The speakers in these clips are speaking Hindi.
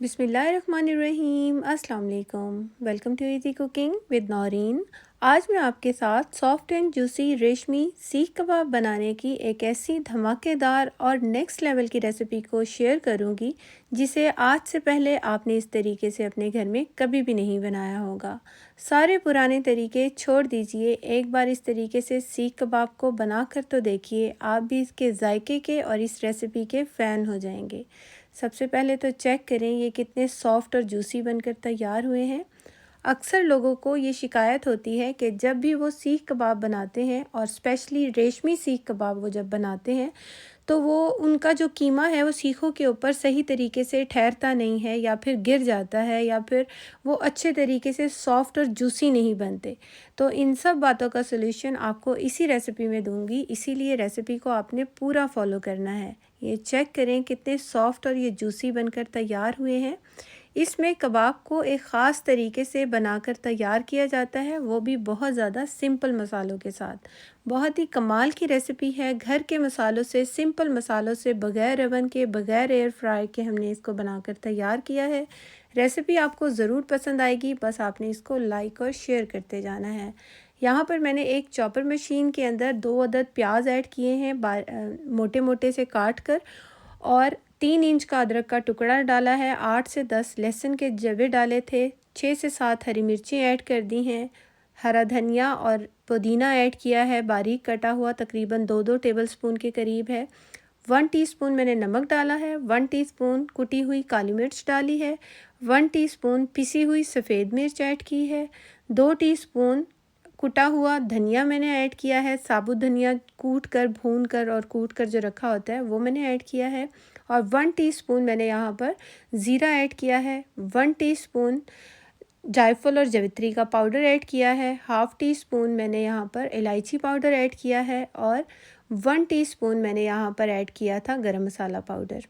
बिस्मिल्लाहिर्रहमानिर्रहीम अस्सलाम वालेकुम। Welcome to easy cooking with Naureen. आज मैं आपके साथ सॉफ्ट एंड जूसी रेशमी सीख कबाब बनाने की एक ऐसी धमाकेदार और नेक्स्ट लेवल की रेसिपी को शेयर करूंगी जिसे आज से पहले आपने इस तरीके से अपने घर में कभी भी नहीं बनाया होगा। सारे पुराने तरीके छोड़ दीजिए, एक बार इस तरीके से सीख कबाब को बनाकर तो देखिए, आप भी इसके जायके के और इस रेसिपी के फ़ैन हो जाएंगे। सबसे पहले तो चेक करें ये कितने सॉफ्ट और जूसी बनकर तैयार हुए हैं। अक्सर लोगों को ये शिकायत होती है कि जब भी वो सीख कबाब बनाते हैं और स्पेशली रेशमी सीख कबाब वो जब बनाते हैं तो वो उनका जो कीमा है वो सीखों के ऊपर सही तरीके से ठहरता नहीं है, या फिर गिर जाता है, या फिर वो अच्छे तरीके से सॉफ्ट और जूसी नहीं बनते। तो इन सब बातों का सलूशन आपको इसी रेसिपी में दूंगी, इसीलिए रेसिपी को आपने पूरा फॉलो करना है। ये चेक करें कितने सॉफ्ट और ये जूसी बनकर तैयार हुए हैं। इसमें कबाब को एक ख़ास तरीके से बनाकर तैयार किया जाता है, वो भी बहुत ज़्यादा सिंपल मसालों के साथ। बहुत ही कमाल की रेसिपी है, घर के मसालों से, सिंपल मसालों से, बग़ैर ओवन के, बग़ैर एयर फ्राई के हमने इसको बनाकर तैयार किया है। रेसिपी आपको ज़रूर पसंद आएगी, बस आपने इसको लाइक और शेयर करते जाना है। यहाँ पर मैंने एक चॉपर मशीन के अंदर 2 अदद प्याज ऐड किए हैं, मोटे मोटे से काट कर, और 3 इंच का अदरक का टुकड़ा डाला है, 8 से 10 लहसुन के जवे डाले थे, 6 से 7 हरी मिर्ची ऐड कर दी हैं, हरा धनिया और पुदीना ऐड किया है बारीक कटा हुआ, तकरीबन 2-2 टेबलस्पून के करीब है। 1 टीस्पून मैंने नमक डाला है, 1 टीस्पून कुटी हुई काली मिर्च डाली है, 1 टीस्पून पिसी हुई सफ़ेद मिर्च ऐड की है, 2 टीस्पून कुटा हुआ धनिया मैंने ऐड किया है, साबुत धनिया कूट कर, भून कर और कूट कर जो रखा होता है वो मैंने ऐड किया है, और 1 टीस्पून मैंने यहाँ पर ज़ीरा ऐड किया है, 1 टीस्पून जायफल और जवित्री का पाउडर ऐड किया है, हाफ़ टी स्पून मैंने यहाँ पर इलायची पाउडर ऐड किया है, और 1 टीस्पून मैंने यहाँ पर ऐड किया था गरम मसाला पाउडर।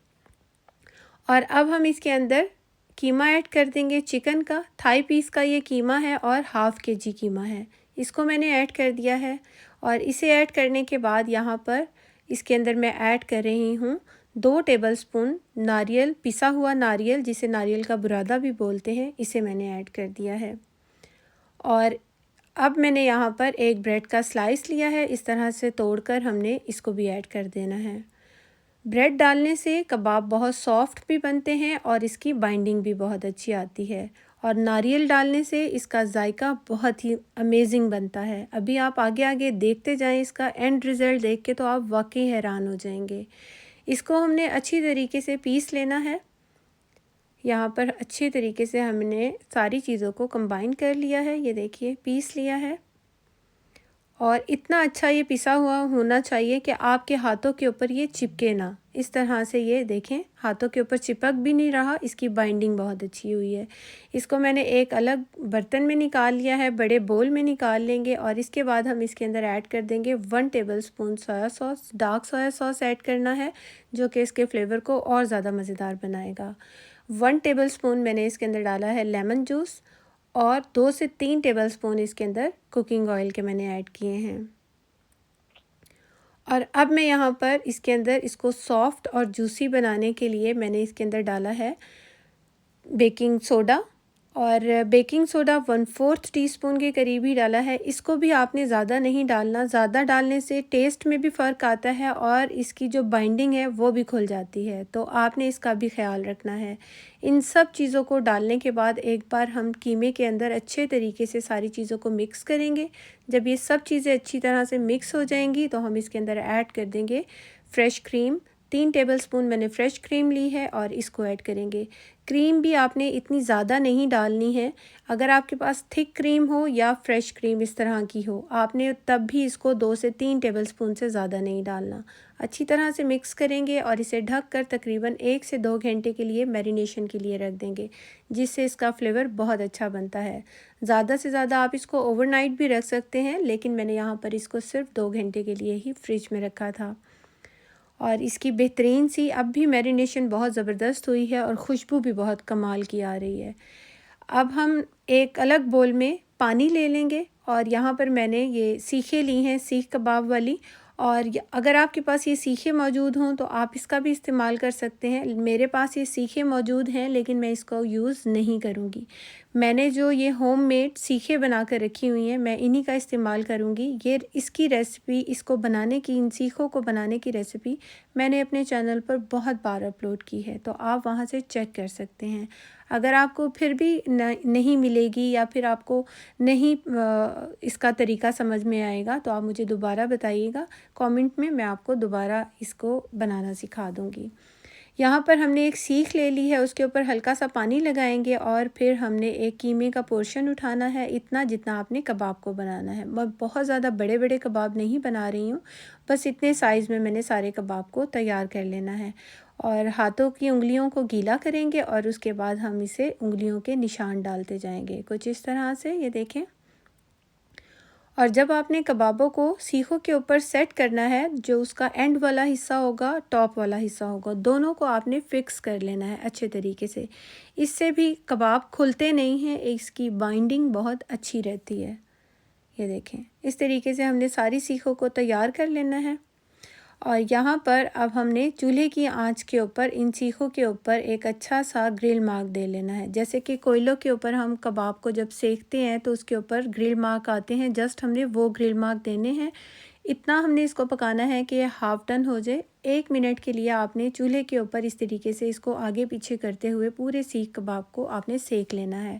और अब हम इसके अंदर कीमा ऐड कर देंगे चिकन का। थाई पीस का ये कीमा है और हाफ़ केजी कीमा है, इसको मैंने ऐड कर दिया है। और इसे ऐड करने के बाद यहाँ पर इसके अंदर मैं ऐड कर रही हूँ 2 टेबलस्पून नारियल, पिसा हुआ नारियल जिसे नारियल का बुरादा भी बोलते हैं, इसे मैंने ऐड कर दिया है। और अब मैंने यहाँ पर एक ब्रेड का स्लाइस लिया है, इस तरह से तोड़कर हमने इसको भी ऐड कर देना है। ब्रेड डालने से कबाब बहुत सॉफ्ट भी बनते हैं और इसकी बाइंडिंग भी बहुत अच्छी आती है, और नारियल डालने से इसका जायका बहुत ही अमेजिंग बनता है। अभी आप आगे आगे देखते जाएं, इसका एंड रिज़ल्ट देख के तो आप वाकई हैरान हो जाएंगे। इसको हमने अच्छी तरीके से पीस लेना है। यहाँ पर अच्छे तरीके से हमने सारी चीज़ों को कंबाइन कर लिया है, ये देखिए पीस लिया है। और इतना अच्छा ये पिसा हुआ होना चाहिए कि आपके हाथों के ऊपर ये चिपके ना। इस तरह से ये देखें, हाथों के ऊपर चिपक भी नहीं रहा, इसकी बाइंडिंग बहुत अच्छी हुई है। इसको मैंने एक अलग बर्तन में निकाल लिया है, बड़े बोल में निकाल लेंगे, और इसके बाद हम इसके अंदर ऐड कर देंगे 1 tablespoon soya sauce. Dark soya sauce add करना है, जो कि इसके फ्लेवर को और ज़्यादा मज़ेदार बनाएगा। 1 टेबलस्पून मैंने इसके अंदर डाला है लेमन जूस, और 2 से 3 टेबलस्पून इसके अंदर कुकिंग ऑयल के मैंने ऐड किए हैं। और अब मैं यहाँ पर इसके अंदर इसको सॉफ्ट और जूसी बनाने के लिए मैंने इसके अंदर डाला है बेकिंग सोडा, और बेकिंग सोडा 1/4 टीस्पून के करीब ही डाला है। इसको भी आपने ज़्यादा नहीं डालना, ज़्यादा डालने से टेस्ट में भी फ़र्क आता है और इसकी जो बाइंडिंग है वो भी खुल जाती है, तो आपने इसका भी ख्याल रखना है। इन सब चीज़ों को डालने के बाद एक बार हम कीमे के अंदर अच्छे तरीके से सारी चीज़ों को मिक्स करेंगे। जब ये सब चीज़ें अच्छी तरह से मिक्स हो जाएंगी तो हम इसके अंदर ऐड कर देंगे फ्रेश क्रीम। 3 टेबलस्पून मैंने फ़्रेश क्रीम ली है और इसको ऐड करेंगे। क्रीम भी आपने इतनी ज़्यादा नहीं डालनी है। अगर आपके पास थिक क्रीम हो या फ्रेश क्रीम इस तरह की हो, आपने तब भी इसको 2 से 3 टेबलस्पून से ज़्यादा नहीं डालना। अच्छी तरह से मिक्स करेंगे और इसे ढक कर तकरीबन 1 से 2 घंटे के लिए मैरिनेशन के लिए रख देंगे, जिससे इसका फ्लेवर बहुत अच्छा बनता है। ज़्यादा से ज़्यादा आप इसको ओवरनाइट भी रख सकते हैं, लेकिन मैंने यहाँ पर इसको सिर्फ 2 घंटे के लिए ही फ्रिज में रखा था। और इसकी बेहतरीन सी अब भी मैरिनेशन बहुत ज़बरदस्त हुई है और ख़ुशबू भी बहुत कमाल की आ रही है। अब हम एक अलग बोल में पानी ले लेंगे, और यहाँ पर मैंने ये सीखें ली हैं, सीख कबाब वाली, और अगर आपके पास ये सीखे मौजूद हों तो आप इसका भी इस्तेमाल कर सकते हैं। मेरे पास ये सीखे मौजूद हैं लेकिन मैं इसको यूज़ नहीं करूँगी। मैंने जो ये होममेड सीखे बना कर रखी हुई हैं, मैं इन्हीं का इस्तेमाल करूँगी। ये इसकी रेसिपी, इसको बनाने की, इन सीखों को बनाने की रेसिपी मैंने अपने चैनल पर बहुत बार अपलोड की है, तो आप वहाँ से चेक कर सकते हैं। अगर आपको फिर भी नहीं मिलेगी या फिर आपको नहीं इसका तरीका समझ में आएगा तो आप मुझे दोबारा बताइएगा कमेंट में, मैं आपको दोबारा इसको बनाना सिखा दूँगी। यहाँ पर हमने एक सीख ले ली है, उसके ऊपर हल्का सा पानी लगाएंगे और फिर हमने एक कीमे का पोर्शन उठाना है, इतना जितना आपने कबाब को बनाना है। मैं बहुत ज़्यादा बड़े बड़े कबाब नहीं बना रही हूँ, बस इतने साइज़ में मैंने सारे कबाब को तैयार कर लेना है। और हाथों की उंगलियों को गीला करेंगे और उसके बाद हम इसे उंगलियों के निशान डालते जाएंगे कुछ इस तरह से, ये देखें। और जब आपने कबाबों को सीखों के ऊपर सेट करना है, जो उसका एंड वाला हिस्सा होगा, टॉप वाला हिस्सा होगा, दोनों को आपने फिक्स कर लेना है अच्छे तरीके से। इससे भी कबाब खुलते नहीं हैं, इसकी बाइंडिंग बहुत अच्छी रहती है। ये देखें, इस तरीके से हमने सारी सीखों को तैयार कर लेना है। और यहाँ पर अब हमने चूल्हे की आंच के ऊपर इन सीखों के ऊपर एक अच्छा सा ग्रिल मार्क दे लेना है। जैसे कि कोयलों के ऊपर हम कबाब को जब सेकते हैं तो उसके ऊपर ग्रिल मार्क आते हैं, जस्ट हमने वो ग्रिल मार्क देने हैं। इतना हमने इसको पकाना है कि हाफ टन हो जाए। 1 मिनट के लिए आपने चूल्हे के ऊपर इस तरीके से इसको आगे पीछे करते हुए पूरे सीख कबाब को आपने सेक लेना है।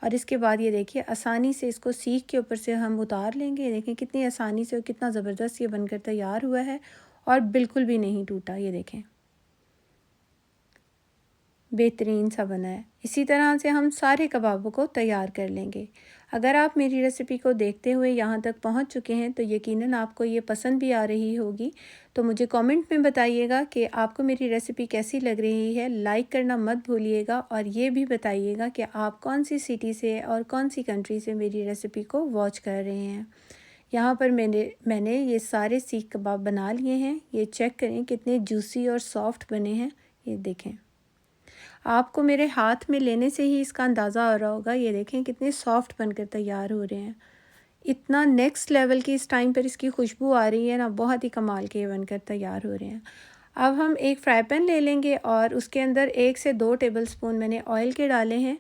और इसके बाद ये देखिए, आसानी से इसको सीख के ऊपर से हम उतार लेंगे। देखें कितनी आसानी से और कितना ज़बरदस्त ये बनकर तैयार हुआ है और बिल्कुल भी नहीं टूटा। ये देखें, बेहतरीन सा बना है। इसी तरह से हम सारे कबाबों को तैयार कर लेंगे। अगर आप मेरी रेसिपी को देखते हुए यहाँ तक पहुँच चुके हैं तो यकीनन आपको ये पसंद भी आ रही होगी। तो मुझे कमेंट में बताइएगा कि आपको मेरी रेसिपी कैसी लग रही है। लाइक करना मत भूलिएगा और ये भी बताइएगा कि आप कौन सी सिटी से और कौन सी कंट्री से मेरी रेसिपी को वॉच कर रहे हैं। यहाँ पर मैंने ये सारे सीख कबाब बना लिए हैं। ये चेक करें कितने जूसी और सॉफ्ट बने हैं। ये देखें, आपको मेरे हाथ में लेने से ही इसका अंदाज़ा हो रहा होगा। ये देखें कितने सॉफ्ट बनकर तैयार हो रहे हैं। इतना नेक्स्ट लेवल की इस टाइम पर इसकी खुशबू आ रही है ना, बहुत ही कमाल के बनकर तैयार हो रहे हैं। अब हम एक फ्राई पैन ले लेंगे और उसके अंदर 1 से 2 टेबलस्पून मैंने ऑयल के डाले हैं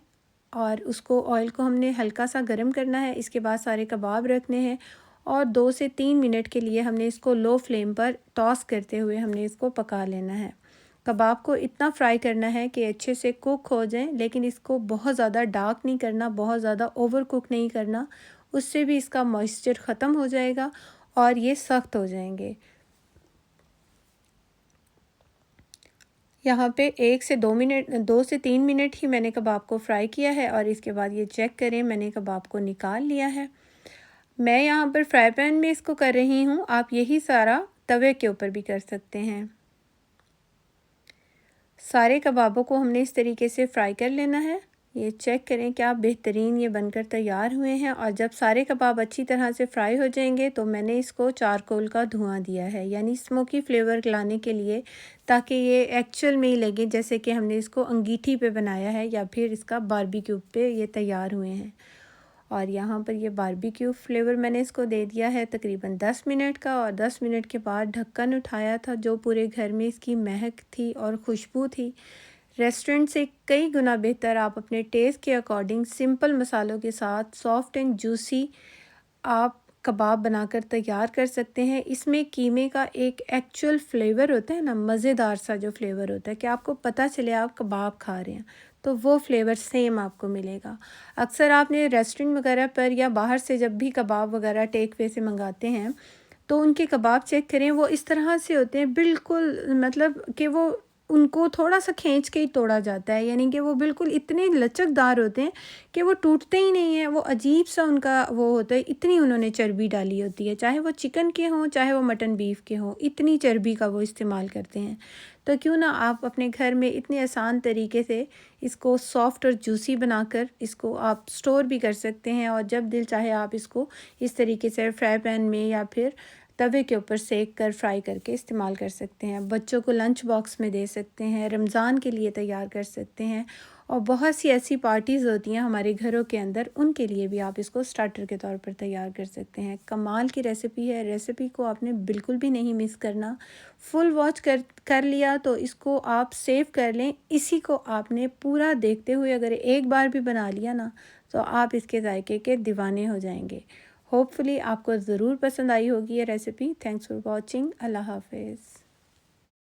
और उसको ऑयल को हमने हल्का सा गर्म करना है। इसके बाद सारे कबाब रखने हैं और 2 से 3 मिनट के लिए हमने इसको लो फ्लेम पर टॉस करते हुए हमने इसको पका लेना है। कबाब को इतना फ्राई करना है कि अच्छे से कुक हो जाएं, लेकिन इसको बहुत ज़्यादा डार्क नहीं करना, बहुत ज़्यादा ओवर कुक नहीं करना, उससे भी इसका मॉइस्चर ख़त्म हो जाएगा और ये सख्त हो जाएंगे। यहाँ पे 2 से 3 मिनट ही मैंने कबाब को फ्राई किया है और इसके बाद ये चेक करें, मैंने कबाब को निकाल लिया है। मैं यहाँ पर फ्राई पैन में इसको कर रही हूँ, आप यही सारा तवे के ऊपर भी कर सकते हैं। सारे कबाबों को हमने इस तरीके से फ्राई कर लेना है। ये चेक करें क्या बेहतरीन ये बनकर तैयार हुए हैं। और जब सारे कबाब अच्छी तरह से फ्राई हो जाएंगे तो मैंने इसको चारकोल का धुआं दिया है, यानी स्मोकी फ्लेवर लाने के लिए, ताकि ये एक्चुअल में ही लगे जैसे कि हमने इसको अंगीठी पे बनाया है या फिर इसका बारबेक्यू पे ये तैयार हुए हैं। और यहाँ पर ये बारबेक्यू फ्लेवर मैंने इसको दे दिया है तकरीबन 10 मिनट का। और 10 मिनट के बाद ढक्कन उठाया था, जो पूरे घर में इसकी महक थी और खुशबू थी रेस्टोरेंट से कई गुना बेहतर। आप अपने टेस्ट के अकॉर्डिंग सिंपल मसालों के साथ सॉफ्ट एंड जूसी आप कबाब बनाकर तैयार कर सकते हैं। इसमें कीमे का एक एक्चुअल फ्लेवर होता है ना, मज़ेदार सा जो फ्लेवर होता है कि आपको पता चले आप कबाब खा रहे हैं, तो वो फ्लेवर सेम आपको मिलेगा। अक्सर आपने रेस्टोरेंट वगैरह पर या बाहर से जब भी कबाब वगैरह टेक वे से मंगाते हैं तो उनके कबाब चेक करें, वो इस तरह से होते हैं बिल्कुल, मतलब कि वो उनको थोड़ा सा खींच के ही तोड़ा जाता है, यानी कि वो बिल्कुल इतने लचकदार होते हैं कि वो टूटते ही नहीं है। वो अजीब सा उनका वो होता है, इतनी उन्होंने चर्बी डाली होती है, चाहे वो चिकन के हों चाहे वो मटन बीफ के हों, इतनी चर्बी का वो इस्तेमाल करते हैं। तो क्यों ना आप अपने घर में इतने आसान तरीके से इसको सॉफ्ट और जूसी बनाकर इसको आप स्टोर भी कर सकते हैं और जब दिल चाहे आप इसको इस तरीके से फ्राई पैन में या फिर तवे के ऊपर सेक कर फ्राई करके इस्तेमाल कर सकते हैं। बच्चों को लंच बॉक्स में दे सकते हैं, रमज़ान के लिए तैयार कर सकते हैं और बहुत सी ऐसी पार्टीज़ होती हैं हमारे घरों के अंदर, उनके लिए भी आप इसको स्टार्टर के तौर पर तैयार कर सकते हैं। कमाल की रेसिपी है, रेसिपी को आपने बिल्कुल भी नहीं मिस करना। फुल वॉच कर लिया तो इसको आप सेव कर लें। इसी को आपने पूरा देखते हुए अगर एक बार भी बना लिया ना, तो आप इसके जायके के दीवाने हो जाएंगे। होपफुली आपको ज़रूर पसंद आई होगी ये रेसिपी। Thanks for watching. अल्लाह हाफ़िज़।